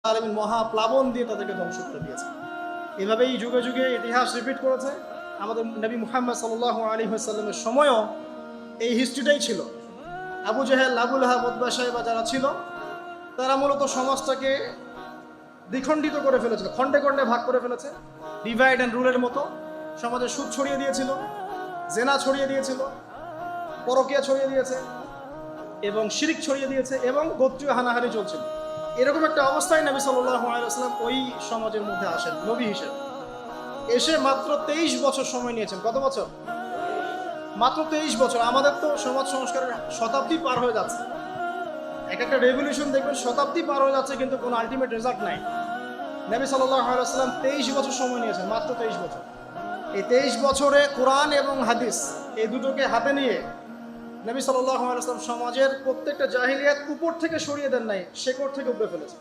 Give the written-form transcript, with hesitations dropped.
আলামিন মহাপ্লাবন দিয়ে তাদেরকে ধ্বংস করে দিয়েছে। এভাবেই যুগে যুগে ইতিহাস রিপিট করেছে। আমাদের নবী মুহাম্মদ সাল্লাল্লাহু আলাইহি ওয়াসাল্লামের সময়ও এই হিস্ট্রিটাই ছিল। আবু জাহেল, আবু লাহাব, উতবা, শাইবা যারা ছিল তারা মূলত সমাজটাকে দ্বিখণ্ডিত করে ফেলেছিল, খণ্ডে খণ্ডে ভাগ করে ফেলেছে। ডিভাইড অ্যান্ড রুলের মতো সমাজে সুদ ছড়িয়ে দিয়েছিল, জেনা ছড়িয়ে দিয়েছিল, পরকীয়া ছড়িয়ে দিয়েছে এবং শিরিক ছড়িয়ে দিয়েছে এবং গোত্রীয় হানাহানি চলছিল। এরকম একটা অবস্থায় নবী সাল্লাল্লাহু আলাইহি ওয়াসাল্লাম ওই সমাজের মধ্যে আসেন নবী হিসেবে। এসে মাত্র 23 বছর সময় নিয়েছেন। কত বছর? মাত্র 23 বছর। আমাদের তো সমাজ সংস্কারের শতাব্দী পার হয়ে যাচ্ছে, এক একটা রেভলিউশন দেখবেন শতাব্দী পার হয়ে যাচ্ছে, কিন্তু কোনো আলটিমেট রেজাল্ট নাই। নবী সাল্লাল্লাহু আলাইহি ওয়াসাল্লাম 23 বছর সময় নিয়েছেন, মাত্র 23 বছর। এই 23 বছরে কোরআন এবং হাদিস এই দুটোকে হাতে নিয়ে নবী সাল্লাল্লাহু আলাইহি ওয়াসাল্লাম সমাজের প্রত্যেকটা জাহিলিয়াত উপর থেকে সরিয়ে দেন নাই, শেকড় থেকে উপড়ে ফেলেছে।